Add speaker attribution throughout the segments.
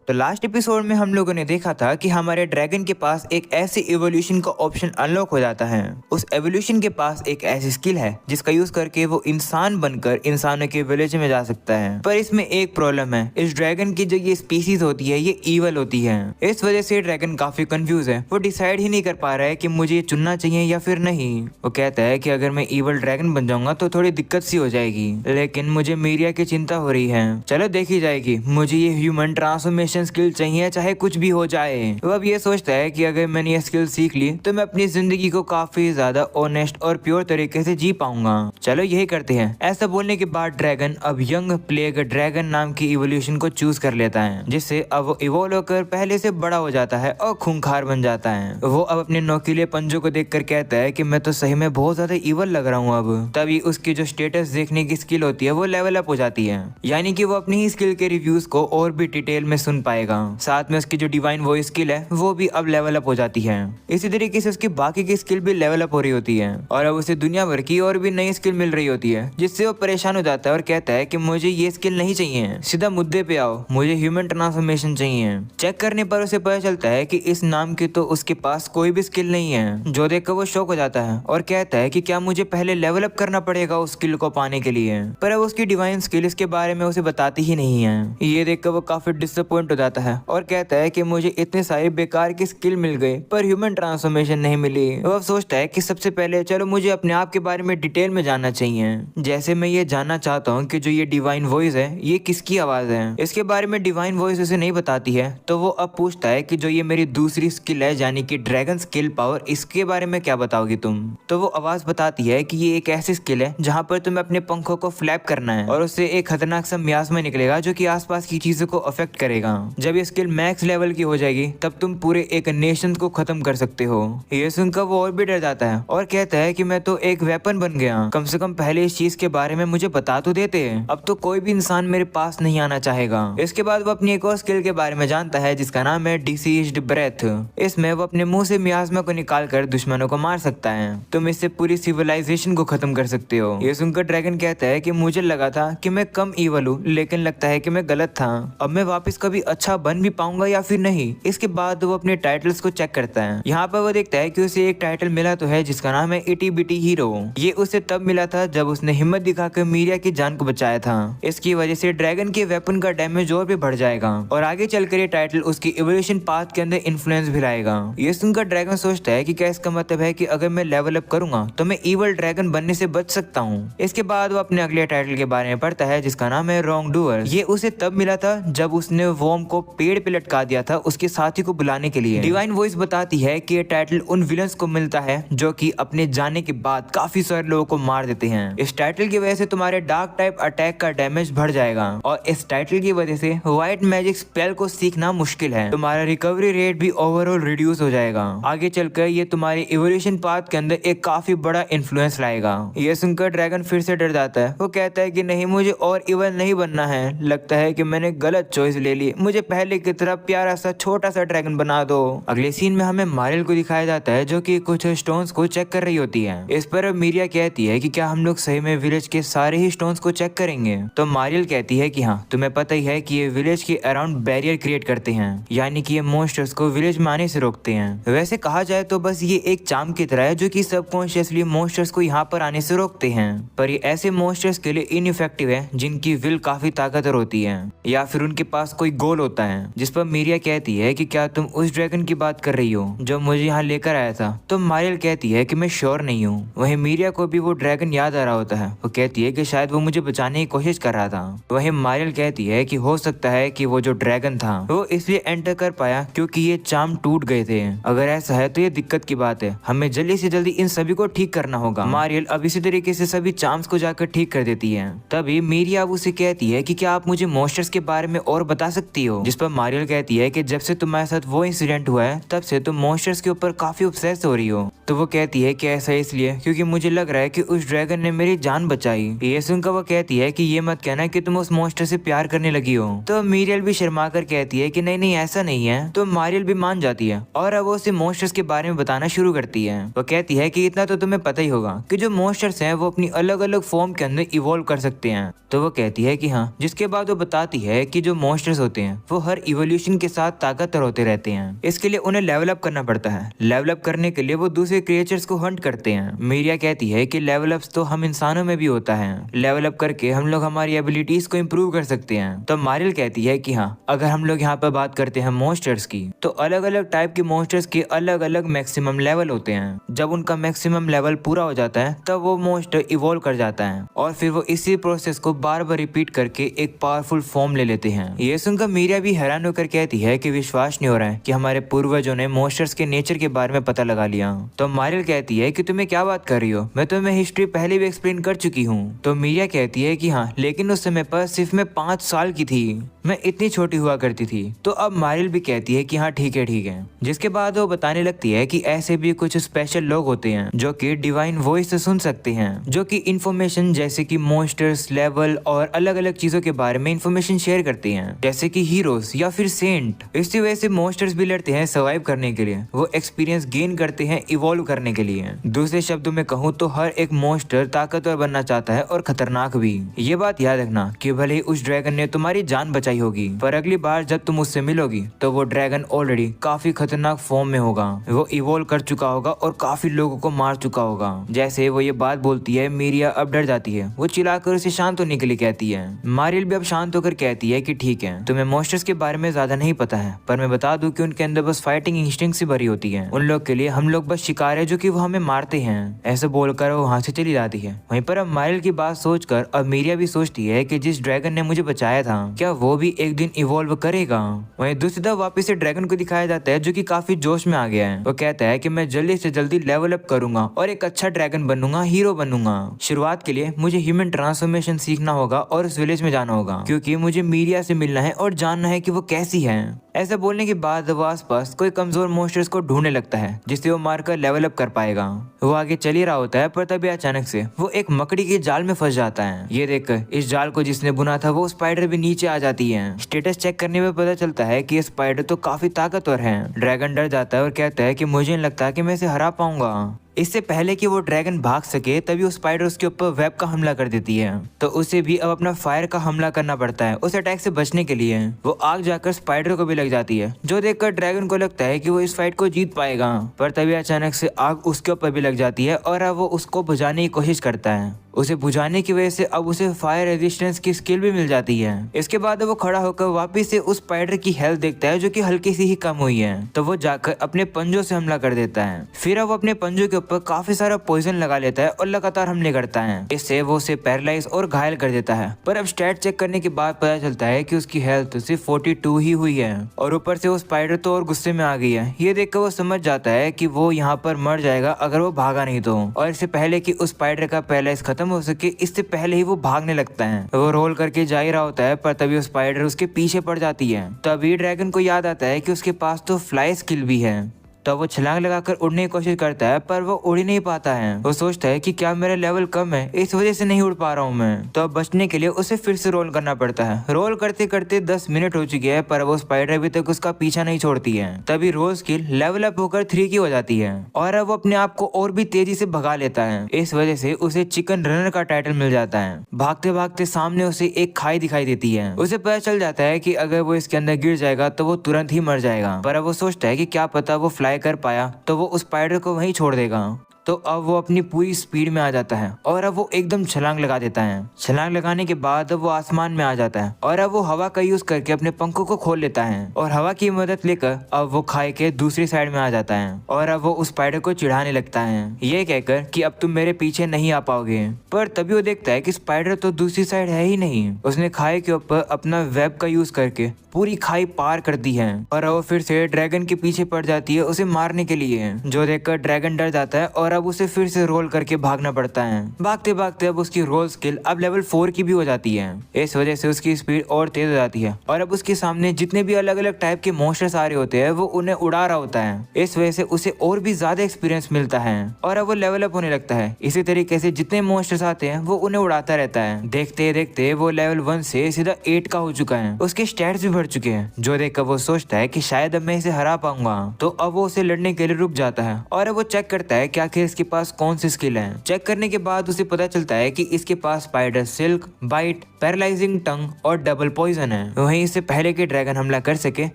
Speaker 1: तो last episode में हम लोगों ने देखा था कि हमारे ड्रैगन के पास एक ऐसी इवोल्यूशन का ऑप्शन अनलॉक हो जाता है। उस एवोल्यूशन के पास एक ऐसी स्किल है जिसका यूज करके वो इंसान बनकर इंसानों के विलेज में जा सकता है। पर इसमें एक प्रॉब्लम है, इस ड्रैगन की जो ये स्पीसीज होती है ये ईवल होती है। इस वजह से ड्रैगन काफी कंफ्यूज है, वो डिसाइड ही नहीं कर पा रहा है कि मुझे ये चुनना चाहिए या फिर नहीं। वो कहता है कि अगर मैं ईवल ड्रैगन बन जाऊंगा तो थोड़ी दिक्कत सी हो जाएगी, लेकिन मुझे मीरिया की चिंता हो रही है। चलो देखी जाएगी, मुझे ये ह्यूमन ट्रांसफॉर्मेशन स्किल चाहिए चाहे कुछ भी हो जाए। वो अब ये सोचता है कि अगर मैंने ये स्किल सीख ली तो मैं अपनी जिंदगी को काफी ज्यादा ऑनेस्ट और प्योर तरीके से जी पाऊंगा। चलो यही करते हैं। ऐसा बोलने के बाद ड्रैगन अब यंग प्लेग ड्रैगन नाम की इवोल्यूशन को चूज कर लेता है, जिससे अब वो इवोल्व होकर पहले से बड़ा हो जाता है और खूंखार बन जाता है। वो अब अपने नोकीले पंजों को देखकर कहता है कि मैं तो सही में बहुत ज्यादा इवल लग रहा हूँ। अब तभी उसकी जो स्टेटस देखने की स्किल होती है वो लेवल अप हो जाती है, यानी कि वो अपनी ही स्किल के रिव्यूज को और भी डिटेल में सुन पाएगा। साथ में उसकी जो डिवाइन वॉइस स्किल है वो भी अब लेवल अप हो जाती है। इसी तरीके से उसकी बाकी की स्किल भी लेवल अप हो रही होती है और अब उसे दुनिया भर की और भी नई स्किल मिल रही होती है, जिससे वो परेशान हो जाता है और कहता है कि मुझे ये स्किल नहीं चाहिए, सीधा मुद्दे पे आओ, मुझे ह्यूमन ट्रांसफॉर्मेशन चाहिए। चेक करने पर उसे पता चलता है कि इस नाम की तो उसके पास कोई भी स्किल नहीं है, जो देखकर वो शॉक हो जाता है और कहता है कि क्या मुझे पहले लेवल अप करना पड़ेगा उस स्किल को पाने के लिए। पर अब उसकी डिवाइन स्किल इसके बारे में उसे बताती ही नहीं है। ये देखकर वो काफी डिसअपॉइंट हो जाता है और कहता है कि मुझे इतने सारे बेकार की स्किल मिल गए पर ह्यूमन ट्रांसफॉर्मेशन नहीं मिली। वो अब सोचता है कि सबसे पहले चलो मुझे अपने आप के बारे में डिटेल में जानना चाहिए। जैसे मैं ये जानना चाहता हूँ कि जो ये डिवाइन वॉइस है ये किसकी आवाज है। इसके बारे में डिवाइन वॉइस उसे नहीं बताती है, तो वो अब पूछता है कि जो ये मेरी दूसरी स्किल है यानी कि ड्रैगन स्किल पावर, इसके बारे में क्या बताओगी तुम। तो वो आवाज बताती है कि ये एक ऐसी स्किल है जहाँ पर तुम्हें अपने पंखों को फ्लैप करना है और उससे एक खतरनाक सा मियास्मा निकलेगा जो कि आसपास की चीजों को अफेक्ट करेगा। जब ये स्किल मैक्स लेवल की हो जाएगी तब तुम पूरे एक नेशन को खत्म कर सकते हो। ये सुनकर वो और भी डर जाता है और कहता है कि मैं तो एक वेपन बन गया, कम से कम पहले इस चीज के बारे में मुझे बता तो देते। अब तो कोई भी इंसान मेरे पास नहीं आना चाहेगा। इसके बाद वो अपनी एक और स्किल के बारे में जानता है जिसका नाम है डिसीज्ड ब्रेथ। इसमें वो अपने मुंह से मियास्मा को निकाल कर दुश्मनों को मार सकता है। तुम इससे पूरी सिविलाइजेशन को खत्म कर सकते हो। ये सुनकर ड्रैगन कहता है कि मुझे लगा था कि मैं कम ईवल हूँ, लेकिन लगता है कि मैं गलत था। अब मैं वापस कभी अच्छा बन भी पाऊंगा या फिर नहीं। इसके बाद वो अपने टाइटल्स को चेक करता है। यहाँ पर वो देखता है कि उसे एक टाइटल मिला तो है जिसका नाम है इटी बिटी हीरो। ये उसे तब मिला था जब उसने हिम्मत दिखाकर मीरिया की जान को बचाया था। इसकी वजह से ड्रैगन के वेपन का डैमेज और भी बढ़ जाएगा और आगे चलकर ये टाइटल उसकी इवोल्यूशन पाथ के अंदर इन्फ्लुएंस भी लाएगा। ये सुनकर ड्रैगन सोचता है कि क्या इसका मतलब है कि अगर मैं लेवल अप करूंगा तो मैं ईवल ड्रैगन बनने से बच सकता हूँ। इसके बाद वो अपने अगले टाइटल के बारे में पढ़ता है जिसका नाम है रॉन्ग डूअर। ये उसे तब मिला था जब उसने वॉर्म को पेड़ पे लटका दिया था उसके साथी को बुलाने के लिए। डिवाइन वॉइस बताती है कि ये टाइटल उन विलन्स को मिलता है जो कि अपने जाने के बाद काफी सारे लोगों को मार देते हैं। इस टाइटल की वजह से तुम्हारे डार्क टाइप अटैक का डैमेज बढ़ जाएगा और इस टाइटल की वजह से व्हाइट मैजिक स्पेल को सीखना मुश्किल है। तुम्हारा रिकवरी रेट भी ओवरऑल रिड्यूस हो जाएगा। आगे चलकर ये तुम्हारी इवोल्यूशन पाथ के अंदर एक काफी बड़ा इन्फ्लुएंस लाएगा। ये सुनकर ड्रैगन फिर से डर जाता है। वो कहता है कि नहीं, मुझे और इवल नहीं बनना है, लगता है कि मैंने गलत चॉइस ले ली, मुझे पहले की तरह प्यारा सा छोटा सा ड्रैगन बना दो। अगले सीन में हमें मारियल को दिखाया जाता है जो कि कुछ स्टोन्स को चेक कर रही होती है। इस पर मीरिया कहती है कि क्या हम लोग सही में विलेज के सारे ही स्टोन्स को चेक करेंगे। तो मारियल कहती है कि हाँ, तुम्हें पता ही है कि ये विलेज के अराउंड बैरियर क्रिएट करते हैं, यानी कि ये मॉन्स्टर्स को विलेज में आने से रोकते हैं। वैसे कहा जाए तो बस ये एक चार्म की तरह है जो कि सबकॉन्शियसली मॉन्स्टर्स को यहाँ पर आने से रोकते हैं। पर ये ऐसे मॉन्स्टर्स के लिए इनइफेक्टिव है जिनकी विल काफी ताकतवर होती है या फिर उनके पास कोई गोल होता है। जिस पर मीरिया कहती है कि क्या तुम उस ड्रैगन की बात कर रही हो जो मुझे यहाँ लेकर आया था। तो मारियल कहती है कि मैं श्योर नहीं हूँ। वहीं मीरिया को भी वो ड्रैगन याद आ रहा होता है। वो कहती है कि शायद वो मुझे बचाने की कोशिश कर रहा था। वहीं मारियल कहती है कि हो सकता है कि वो जो ड्रैगन था वो इसलिए एंटर कर पाया क्योंकि ये चार्म टूट गए थे। अगर ऐसा है तो ये दिक्कत की बात है, हमें जल्दी से जल्दी इन सभी को ठीक करना होगा। मारियल अब इसी तरीके से सभी चार्म्स को जाकर ठीक कर देती है। तभी मीरिया अब उसे कहती है कि क्या आप मुझे मॉन्स्टर्स के बारे में और बता सकती हो। जिस पर मारियल कहती है कि जब से तुम्हारे साथ वो इंसिडेंट हुआ है तब से तुम मॉन्स्टर्स के ऊपर काफी ऑब्सेस हो रही हो। तो वो कहती है कि ऐसा इसलिए क्योंकि मुझे लग रहा है कि उस ड्रैगन ने मेरी जान बचाई। ये सुनकर वो कहती है कि ये मत कहना कि तुम उस मॉन्स्टर से प्यार करने लगी हो। तो मीरियल भी शर्मा कर कहती है कि नहीं नहीं ऐसा नहीं है। तो मारियल भी मान जाती है और अब वो उसे मॉन्स्टर्स के बारे में बताना शुरू करती है। वो कहती है कि इतना तो तुम्हें पता ही होगा कि जो मॉन्स्टर्स हैं वो अपनी अलग अलग फॉर्म के अंदर इवॉल्व कर सकते हैं। तो वो कहती है कि हाँ। जिसके बाद वो बताती है कि जो मॉन्स्टर्स होते हैं वो हर इवोल्यूशन के साथ ताकतवर होते रहते हैं। इसके लिए उन्हें लेवल अप करना पड़ता है। लेवल अप करने के लिए वो दूसरे क्रिएचर्स को हंट करते हैं। मीरिया कहती है कि लेवल अप्स तो हम इंसानों में भी होता है। लेवल अप करके हम लोग हमारी एबिलिटीज को इम्प्रूव कर सकते हैं। तो मारिल कहती है कि हाँ, अगर हम लोग यहाँ पर बात करते हैं मॉन्स्टर्स की, तो अलग अलग टाइप के मॉन्स्टर्स के अलग अलग मैक्सिमम लेवल होते हैं। जब उनका मैक्सिमम लेवल पूरा हो जाता है तब वो मॉन्स्टर इवॉल्व कर जाता है और फिर वो इसी प्रोसेस को बार बार रिपीट करके एक पावरफुल फॉर्म ले लेते हैं। ये सुनकर मीरिया भी हैरान होकर कहती है कि विश्वास नहीं हो रहा है कि हमारे पूर्वजों ने मॉन्स्टर्स के नेचर के बारे में पता लगा लिया। तो मारिल कहती है कि तुम्हें क्या बात कर रही हो, मैं तुम्हें हिस्ट्री पहले भी एक्सप्लेन कर चुकी हूँ। तो मीरिया कहती है कि हाँ, लेकिन उस समय पर सिर्फ मैं 5 साल की थी, मैं इतनी छोटी हुआ करती थी। तो अब मारिल भी कहती है कि हाँ ठीक है। जिसके बाद वो बताने लगती है कि ऐसे भी कुछ स्पेशल लोग होते हैं जो कि डिवाइन वॉइस से सुन सकते हैं, जो कि इंफॉर्मेशन जैसे कि मॉन्स्टर्स, लेवल और अलग अलग चीजों के बारे में इंफॉर्मेशन शेयर करते हैं, जैसे कि हीरोज या फिर सेंट। इसी वजह से मॉन्स्टर्स भी लड़ते हैं सर्वाइव करने के लिए, वो एक्सपीरियंस गेन करते हैं इवॉल्व करने के लिए। दूसरे शब्दों में कहूँ तो हर एक मॉन्स्टर ताकतवर बनना चाहता है और खतरनाक भी। ये बात याद रखना कि भले ही उस ड्रैगन ने तुम्हारी जान बचाई होगी, पर अगली बार जब तुम उससे मिलोगी तो वो ड्रैगन ऑलरेडी काफी खतरनाक फॉर्म में होगा। वो इवॉल्व कर चुका होगा और काफी लोगों को मार चुका होगा। जैसे वो ये बात बोलती है, मीरिया अब डर जाती है। वो चिल्लाकर उसे शांत होने के लिए कहती है। मारिल भी अब शांत होकर कहती है कि ठीक है, तुम्हें मॉन्स्टर्स के बारे में ज्यादा नहीं पता है, पर मैं बता दूं कि उनके अंदर बस फाइटिंग इंस्टिंक्ट से भरी होती है। उन लोग के लिए हम लोग बस शिकार है जो कि वो हमें मारते हैं। ऐसे बोलकर वो वहाँ से चली जाती है। वहीं पर अब मारिल की बात सोचकर अब मीरिया भी सोचती है कि जिस ड्रैगन ने मुझे बचाया था, क्या वो भी एक दिन इवॉल्व करेगा। वहीं दूसरी तरफ वापस से ड्रैगन को दिखाया जाता है जो कि काफी जोश में आ गया है। वो कहता है कि मैं जल्दी से जल्दी लेवल अप करूंगा और एक अच्छा ड्रैगन बनूंगा, हीरो बनूंगा। शुरुआत के लिए मुझे ह्यूमन ट्रांसफॉर्मेशन सीखना होगा और उस विलेज में जाना होगा, क्योंकि मुझे मीरिया से मिलना है और जानना है कि वो कैसी है। ऐसा बोलने के बाद वो आसपास कोई कमजोर मॉन्स्टर्स को ढूंढने लगता है जिससे वो मारकर लेवल अप कर पाएगा। वो आगे चल ही रहा होता है, पर तभी अचानक से वो एक मकड़ी के जाल में फंस जाता है। ये देखकर इस जाल को जिसने बुना था वो स्पाइडर भी नीचे आ जाती है। स्टेटस चेक करने में पता चलता है कि ये स्पाइडर तो काफी ताकतवर है। ड्रैगन डर जाता है और कहता है कि मुझे नहीं लगता कि मैं इसे हरा पाऊंगा। इससे पहले कि वो ड्रैगन भाग सके तभी वो स्पाइडर उसके ऊपर वेब का हमला कर देती है। तो उसे भी अब अपना फायर का हमला करना पड़ता है उस अटैक से बचने के लिए। वो आग जाकर स्पाइडर को भी लग जाती है, जो देखकर ड्रैगन को लगता है कि वो इस फाइट को जीत पाएगा। पर तभी अचानक से आग उसके ऊपर भी लग जाती है और अब वो उसको बुझाने की कोशिश करता है। उसे बुझाने की वजह से अब उसे फायर रेजिस्टेंस की स्किल भी मिल जाती है। इसके बाद वो खड़ा होकर वापिस से उस स्पाइडर की हेल्थ देखता है जो कि हल्की सी ही कम हुई है। तो वो जाकर अपने पंजों से हमला कर देता है। फिर अब अपने पंजों के ऊपर काफी सारा पॉइजन लगा लेता है और लगातार हमले करता है। इससे वो उसे पैरालाइज और घायल कर देता है। पर अब स्टैट चेक करने के बाद पता चलता है कि उसकी हेल्थ सिर्फ 42 ही हुई है और ऊपर से वो स्पाइडर तो और गुस्से में आ गई है। ये देखकर वो समझ जाता है कि वो यहाँ पर मर जाएगा अगर वो भागा नहीं तो। और इससे पहले कि उस स्पाइडर का पैरालाइज खत्म हो सके, इससे पहले ही वो भागने लगता है। वो रोल करके जा ही रहा होता है, पर तभी वो स्पाइडर उसके पीछे पड़ जाती है। तभी ड्रैगन को याद आता है कि उसके पास तो फ्लाई स्किल भी है। तो वो छलांग लगाकर उड़ने की कोशिश करता है, पर वो उड़ ही नहीं पाता है। वो सोचता है कि क्या मेरा लेवल कम है, इस वजह से नहीं उड़ पा रहा हूँ मैं। तो अब बचने के लिए उसे फिर से रोल करना पड़ता है। रोल करते करते 10 मिनट हो चुके हैं, पर वो स्पाइडर अभी तक उसका पीछा नहीं छोड़ती है। तभी रोल स्किल लेवल अप होकर 3 की हो जाती है और अब वो अपने आप को और भी तेजी से भगा लेता है। इस वजह से उसे चिकन रनर का टाइटल मिल जाता है। भागते भागते सामने उसे एक खाई दिखाई देती है। उसे पता चल जाता है कि अगर वो इसके अंदर गिर जाएगा तो वो तुरंत ही मर जाएगा। पर अब वो सोचता है कि क्या पता वो फ्लाई कर पाया तो वो उस स्पाइडर को वहीं छोड़ देगा। तो अब वो अपनी पूरी स्पीड में आ जाता है और अब वो एकदम छलांग लगा देता है। छलांग लगाने के बाद अब वो आसमान में आ जाता है और अब वो हवा का यूज करके अपने पंखों को खोल लेता है और हवा की मदद लेकर अब वो खाई के दूसरी साइड में आ जाता है और अब वो उस स्पाइडर को चिढ़ाने लगता है, ये कहकर कि अब तुम मेरे पीछे नहीं आ पाओगे। पर तभी वो देखता है कि स्पाइडर तो दूसरी साइड है ही नहीं। उसने खाई के ऊपर अपना वेब का यूज करके पूरी खाई पार कर दी है और वो फिर से ड्रैगन के पीछे पड़ जाती है उसे मारने के लिए, जो देखकर ड्रैगन डर जाता है और अब उसे फिर से रोल करके भागना पड़ता है। भागते भागते अब उसकी रोल स्किल अब लेवल 4 की भी हो जाती है। इस वजह से उसकी स्पीड और तेज हो जाती है और अब उसके सामने जितने भी अलग अलग टाइप के मॉन्स्टर्स आ रहे होते हैं वो उन्हें उड़ा रहा होता है। इस वजह से उसे और भी ज्यादा एक्सपीरियंस मिलता है और अब वो लेवल अप होने लगता है। इसी तरीके से जितने मॉन्स्टर्स आते हैं वो उन्हें उड़ाता रहता है। देखते देखते वो लेवल 1 से सीधा 8 का हो चुका है। उसके स्टैट्स भी बढ़ चुके हैं, जो देखकर वो सोचता है कि शायद अब मैं इसे हरा पाऊंगा। तो अब वो उसे लड़ने के लिए रुक जाता है और अब वो चेक करता है कि आखिर इसके पास कौन सी स्किल है। चेक करने के बाद उसे पता चलता है कि इसके पास स्पाइडर सिल्क, बाइट, पैरालाइजिंग टंग और डबल पॉइजन है। वहीं इससे पहले कि ड्रैगन हमला कर सके,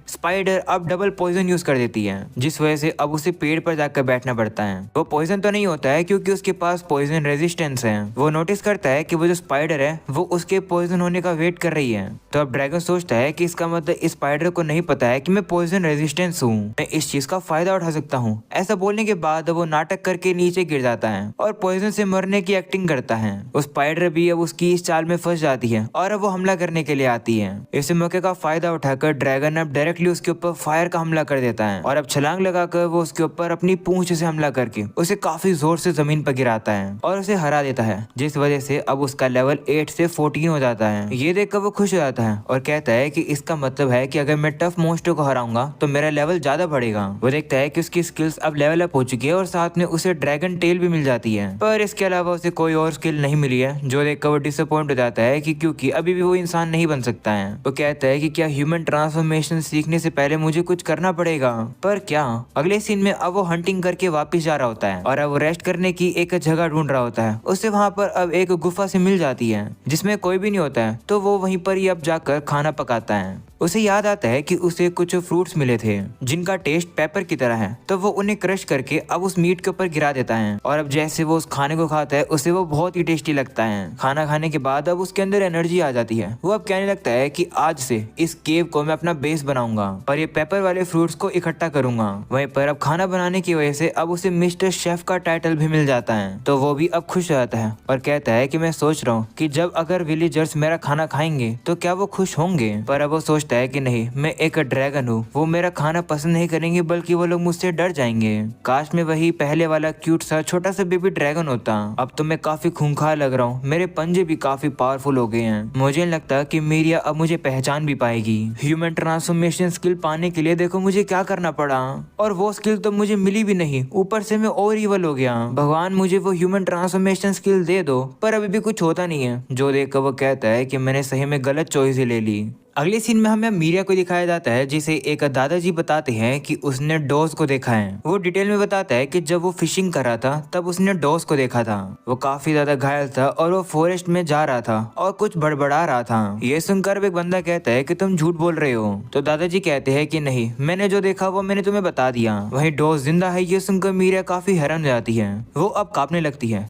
Speaker 1: स्पाइडर अब डबल पॉइजन यूज कर देती है, जिस वजह से अब उसे पेड़ पर जाकर बैठना पड़ता है। वो पॉइजन तो नहीं होता है क्योंकि उसके पास पॉइजन रेजिस्टेंस है। वो नोटिस करता है कि वो जो स्पाइडर है वो उसके पॉइजन होने का वेट कर रही है। तो अब ड्रैगन सोचता है कि इसका मतलब इस स्पाइडर को नहीं पता है कि मैं पॉइजन रेजिस्टेंस हूँ, मैं इस चीज का फायदा उठा सकता हूँ। ऐसा बोलने के बाद वो नाटक करके नीचे गिर जाता है और पॉइजन से मरने की एक्टिंग करता है। उस स्पाइडर भी अब उसकी इस चाल में फंस जाती है और अब वो हमला करने के लिए आती है। इस मौके का फायदा उठाकर ड्रैगन अब डायरेक्टली उसके ऊपर फायर का हमला कर देता है और अब छलांग लगाकर वो उसके ऊपर अपनी पूंछ से हमला करके उसे काफी जोर से जमीन पर गिराता है और उसे हरा देता है, जिस वजह से अब उसका लेवल 8 से 14 हो जाता है। ये देखकर वो खुश हो जाता है और कहता है कि इसका मतलब है कि अगर मैं टफ मोस्टर को हराऊंगा तो मेरा लेवल ज्यादा बढ़ेगा। वो देखता है कि उसकी स्किल्स अब लेवल अप हो चुकी है और साथ में उसे ड्रैगन टेल भी मिल जाती है, पर इसके अलावा उसे कोई और स्किल नहीं मिली है, जो देखकर वो डिसअपॉइंट हो जाता है कि क्योंकि अभी भी वो इंसान नहीं बन सकता है। वो कहता है कि क्या ह्यूमन ट्रांसफॉर्मेशन सीखने से पहले मुझे कुछ करना पड़ेगा, पर क्या। अगले सीन में अब वो हंटिंग करके वापस जा रहा होता है और अब वो रेस्ट करने की एक जगह ढूंढ रहा होता है। उसे वहाँ पर अब एक गुफा से मिल जाती है जिसमें कोई भी नहीं होता है, तो वो वहीं पर ही अब जाकर खाना पकाता है। उसे याद आता है कि उसे कुछ फ्रूट्स मिले थे जिनका टेस्ट पेपर की तरह है, तो वो उन्हें क्रश करके अब उस मीट के ऊपर गिरा देता है और अब जैसे वो उस खाने को खाता है उसे वो बहुत ही टेस्टी लगता है। खाना खाने के बाद अब उसके अंदर एनर्जी आ जाती है। वो अब कहने लगता है कि आज से इस केव को मैं अपना बेस बनाऊंगा पर ये पेपर वाले फ्रूट्स को इकट्ठा करूंगा। वहीं पर अब खाना बनाने की वजह से अब उसे मिस्टर शेफ का टाइटल भी मिल जाता है, तो वो भी अब खुश हो जाता है और कहता है कि मैं सोच रहा हूँ कि जब अगर विलेजर्स मेरा खाना खाएंगे तो क्या वो खुश होंगे। पर अब वो सोचता है कि नहीं, मैं एक ड्रैगन हूँ, वो मेरा खाना पसंद नहीं करेंगे बल्कि वो लोग मुझसे डर जाएंगे। काश में वही पहले वाला क्यूट सा छोटा सा बेबी ड्रैगन होता। अब तो मैं काफी खूंखार लग रहा हूँ, मेरे पंजे भी काफी पावरफुल हो गए हैं। मुझे नहीं लगता कि मीरिया अब मुझे पहचान भी पाएगी। ह्यूमन ट्रांसफॉर्मेशन स्किल पाने के लिए देखो मुझे क्या करना पड़ा, और वो स्किल तो मुझे मिली भी नहीं, ऊपर से मैं और इवल हो गया। भगवान मुझे वो ह्यूमन ट्रांसफॉर्मेशन स्किल दे दो, पर अभी भी कुछ होता नहीं है। जो देखकर वो कहता है कि मैंने सही में गलत चॉइस ही ले ली। अगले सीन में हमें मीरिया को दिखाया जाता है जिसे एक दादाजी बताते हैं कि उसने डॉस को देखा है। वो डिटेल में बताता है कि जब वो फिशिंग कर रहा था तब उसने डॉस को देखा था। वो काफी ज्यादा घायल था और वो फॉरेस्ट में जा रहा था और कुछ बड़बड़ा रहा था। ये सुनकर एक बंदा कहता है कि तुम झूठ बोल रहे हो। तो दादाजी कहते हैं कि नहीं, मैंने जो देखा वो मैंने तुम्हें बता दिया। वहीं डॉस जिंदा है। ये सुनकर मीरिया काफी हैरान हो जाती है। वो अब कांपने लगती है।